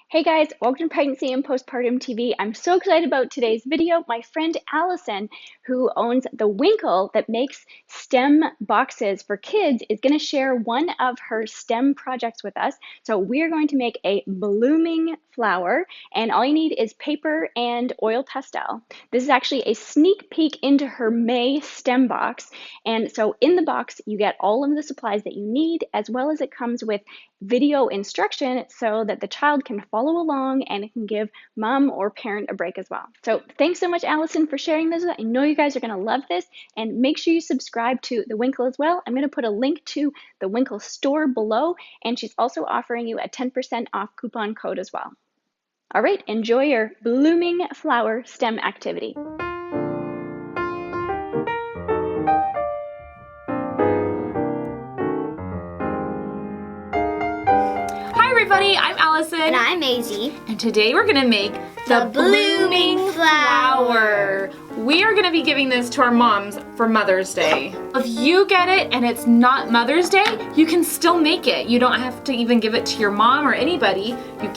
Hey guys, welcome to Pregnancy and Postpartum TV. I'm so excited about today's video. My friend Alyson, who owns the Winkle that makes STEM boxes for kids, is going to share one of her STEM projects with us. So we're going to make a blooming flower, and all you need is paper and oil pastel. This is actually a sneak peek into her May STEM box. And so in the box, you get all of the supplies that you need, as well as it comes with video instruction so that the child can follow along and it can give mom or parent a break as well. So thanks so much, Alyson, for sharing this. I know you guys are going to love this, and make sure you subscribe to the Winkle as well. I'm going to put a link to the Winkle store below, and she's also offering you a 10% off coupon code as well. All right, enjoy your blooming flower STEM activity. Hi everybody, I'm Alyson. And I'm Maisie. And today we're gonna make the blooming flower. We are gonna be giving this to our moms for Mother's Day. If you get it and it's not Mother's Day, you can still make it. You don't have to even give it to your mom or anybody. You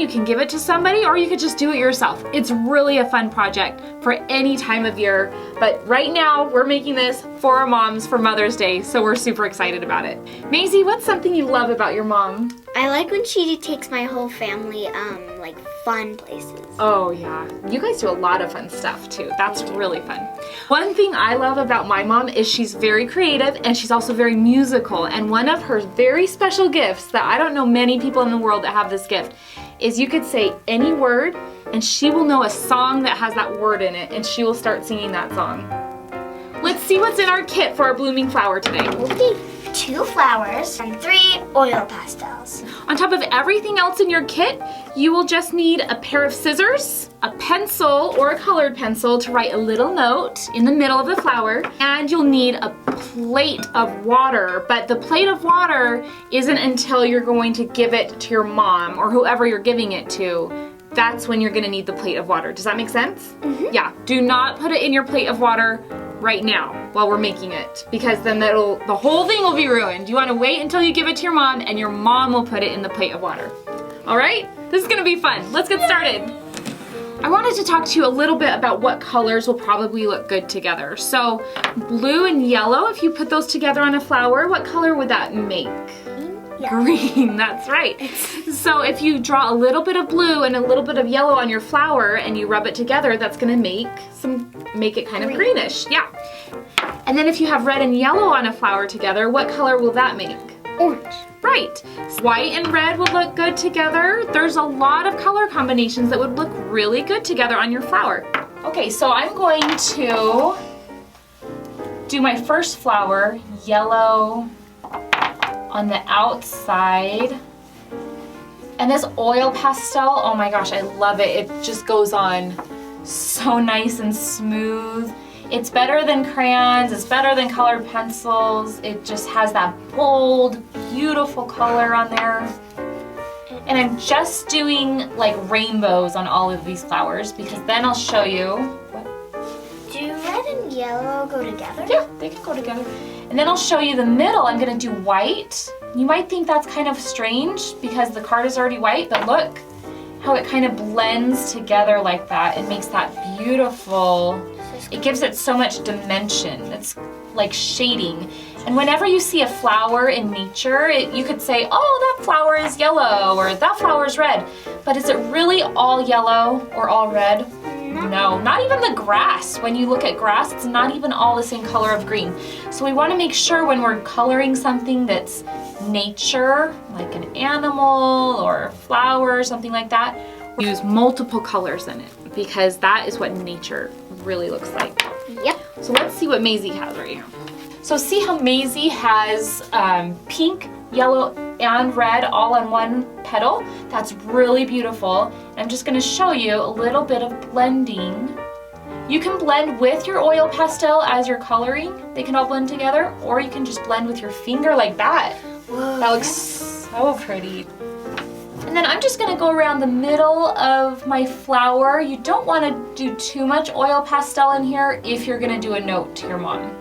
can give it to somebody, or you could just do it yourself. It's really a fun project for any time of year. But right now, we're making this for our moms for Mother's Day, so we're super excited about it. Maisie, what's something you love about your mom? I like when she takes my whole family, like fun places. Oh yeah, you guys do a lot of fun stuff too. That's really fun. One thing I love about my mom is she's very creative and she's also very musical. And one of her very special gifts that I don't know many people in the world that have this gift is you could say any word and she will know a song that has that word in it and she will start singing that song. Let's see what's in our kit for our blooming flower today. Okay. 2 flowers and 3 oil pastels. On top of everything else in your kit, you will just need a pair of scissors, a pencil or a colored pencil to write a little note in the middle of the flower, and you'll need a plate of water. But the plate of water isn't until you're going to give it to your mom or whoever you're giving it to. That's when you're gonna need the plate of water. Does that make sense? Mm-hmm. Yeah, do not put it in your plate of water right now while we're making it, because then the whole thing will be ruined. You want to wait until you give it to your mom and your mom will put it in the plate of water. All right, this is gonna be fun. Let's get started. I wanted to talk to you a little bit about what colors will probably look good together. So blue and yellow, if you put those together on a flower, what color would that make? Yeah. Green, that's right. So if you draw a little bit of blue and a little bit of yellow on your flower and you rub it together, that's gonna make it kind of greenish, yeah. And then if you have red and yellow on a flower together, what color will that make? Orange. Right. White and red would look good together. There's a lot of color combinations that would look really good together on your flower. Okay, so I'm going to do my first flower, yellow on the outside. And this oil pastel, oh my gosh, I love it. It just goes on so nice and smooth. It's better than crayons, it's better than colored pencils. It just has that bold, beautiful color on there. And I'm just doing like rainbows on all of these flowers because then I'll show you. Do red and yellow go together? Yeah, they can go together. And then I'll show you the middle. I'm gonna do white. You might think that's kind of strange because the card is already white, but look how it kind of blends together like that. It makes that beautiful. It gives it so much dimension. It's like shading. And whenever you see a flower in nature, you could say, oh, that flower is yellow or that flower is red. But is it really all yellow or all red? No, not even the grass. When you look at grass, it's not even all the same color of green. So we want to make sure when we're coloring something that's nature, like an animal or a flower or something like that, we use multiple colors in it because that is what nature really looks like. Yep. So let's see what Maisie has right here. So see how Maisie has pink, yellow, and red all on one petal? That's really beautiful. I'm just gonna show you a little bit of blending. You can blend with your oil pastel as you're coloring. They can all blend together, or you can just blend with your finger like that. Whoa, that looks so pretty. And then I'm just gonna go around the middle of my flower. You don't wanna do too much oil pastel in here if you're gonna do a note to your mom.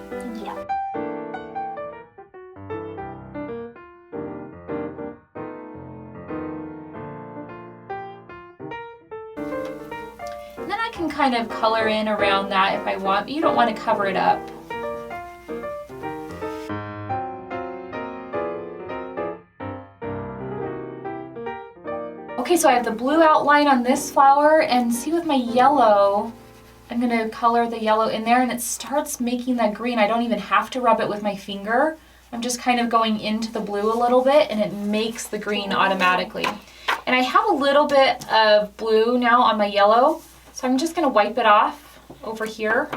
Yeah. And then I can kind of color in around that if I want, but you don't want to cover it up. Okay, so I have the blue outline on this flower, and see with my yellow, I'm gonna color the yellow in there and it starts making that green. I don't even have to rub it with my finger. I'm just kind of going into the blue a little bit and it makes the green automatically. And I have a little bit of blue now on my yellow, so I'm just gonna wipe it off over here.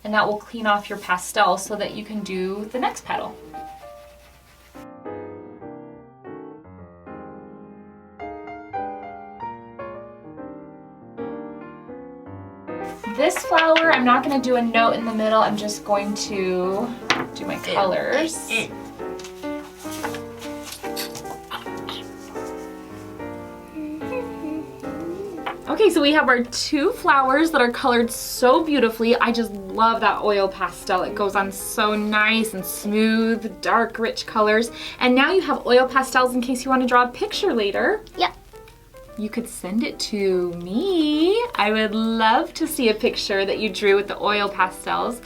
And that will clean off your pastel so that you can do the next petal. This flower, I'm not going to do a note in the middle, I'm just going to do my colors. Okay, so we have our two flowers that are colored so beautifully. I just love that oil pastel. It goes on so nice and smooth, dark, rich colors. And now you have oil pastels in case you want to draw a picture later. Yep. You could send it to me. I would love to see a picture that you drew with the oil pastels.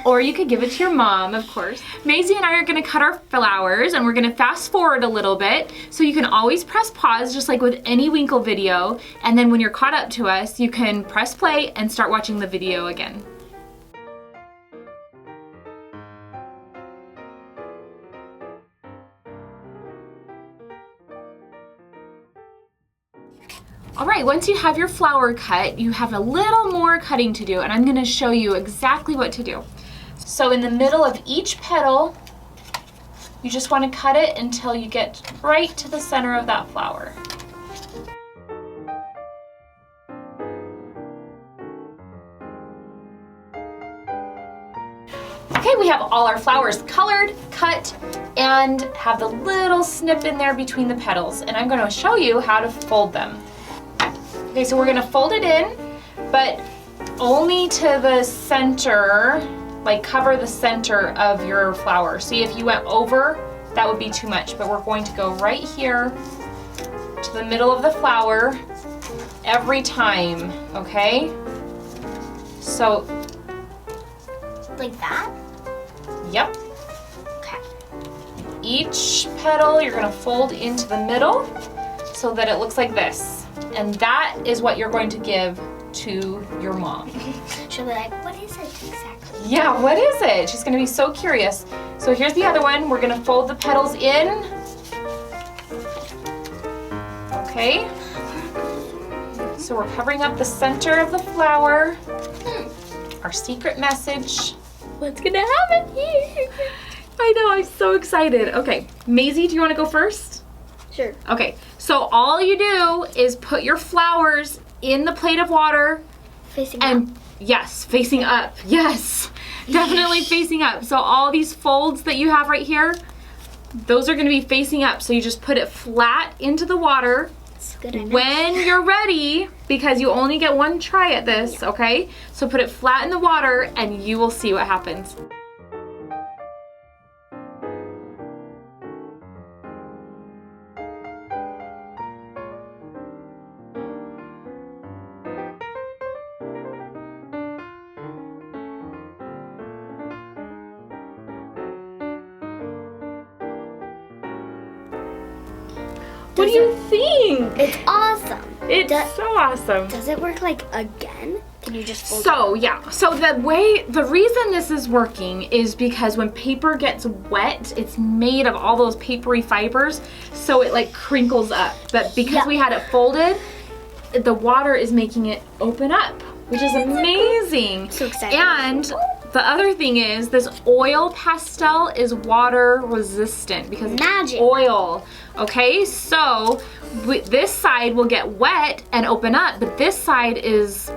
Or you could give it to your mom, of course. Maisie and I are gonna cut our flowers and we're gonna fast forward a little bit. So you can always press pause, just like with any Winkle video. And then when you're caught up to us, you can press play and start watching the video again. All right, once you have your flower cut, you have a little more cutting to do, and I'm gonna show you exactly what to do. So in the middle of each petal, you just wanna cut it until you get right to the center of that flower. Okay, we have all our flowers colored, cut, and have the little snip in there between the petals, and I'm gonna show you how to fold them. Okay, so we're gonna fold it in, but only to the center, like cover the center of your flower. See, if you went over, that would be too much, but we're going to go right here to the middle of the flower every time, okay? So, like that? Yep. Okay. Each petal you're gonna fold into the middle so that it looks like this. And that is what you're going to give to your mom. She'll be like, what is it exactly? Yeah, what is it? She's gonna be so curious. So here's the other one. We're gonna fold the petals in. Okay. So we're covering up the center of the flower. Our secret message. What's gonna happen here? I know, I'm so excited. Okay, Maisie, do you wanna go first? Sure. Okay, so all you do is put your flowers in the plate of water. Facing and up. Yes, facing up. Yes, definitely facing up. So all these folds that you have right here, those are gonna be facing up. So you just put it flat into the water. That's good enough. When you're ready, because you only get one try at this, okay? So put it flat in the water and you will see what happens. What do you think? It's awesome. It's so awesome. Does it work like again? Can you just fold So yeah, so the reason this is working is because when paper gets wet, it's made of all those papery fibers, so it like crinkles up. But because we had it folded, the water is making it open up, which is amazing. So excited. And the other thing is this oil pastel is water resistant because it's oil. Okay, so this side will get wet and open up, but this side is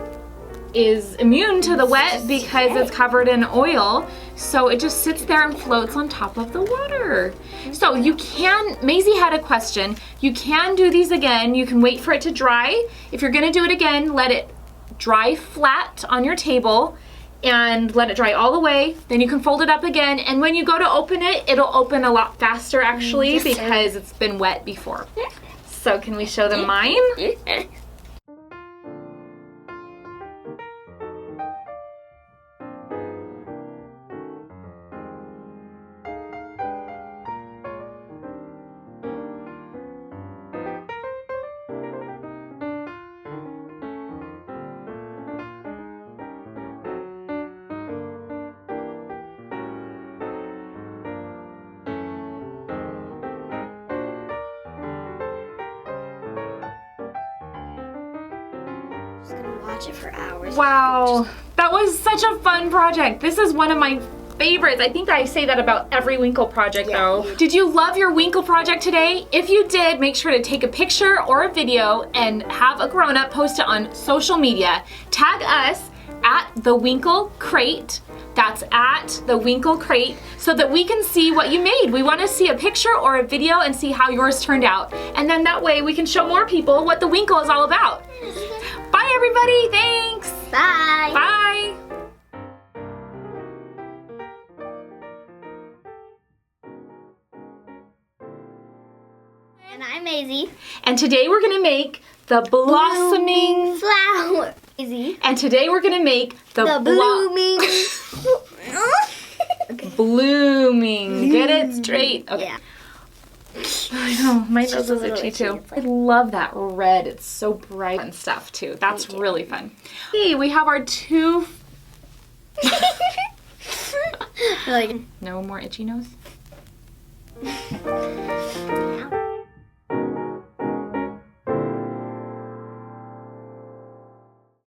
immune to the wet because it's covered in oil. So it just sits there and floats on top of the water. So you can, Maisie had a question. You can do these again. You can wait for it to dry. If you're gonna do it again, let it dry flat on your table and let it dry all the way. Then you can fold it up again, and when you go to open it, it'll open a lot faster actually because it's been wet before. So can we show them mine? Just gonna watch it for hours. Wow, that was such a fun project. This is one of my favorites. I think I say that about every Winkle project though. Did you love your Winkle project today? If you did, make sure to take a picture or a video and have a grown-up post it on social media. Tag us at the Winkle Crate. That's at the Winkle Crate, so that we can see what you made. We want to see a picture or a video and see how yours turned out. And then that way we can show more people what the Winkle is all about. Bye everybody, thanks. Bye. Bye. And I'm Maisie. And today we're gonna make the blossoming flower. Maisie. And today we're gonna make the blooming. blooming. Get it straight. Okay. Yeah. I know, my nose is little itchy itchy. too. It's I love that red. It's so bright and stuff too. That's really fun. Hey, we have our two. Like, No more itchy nose.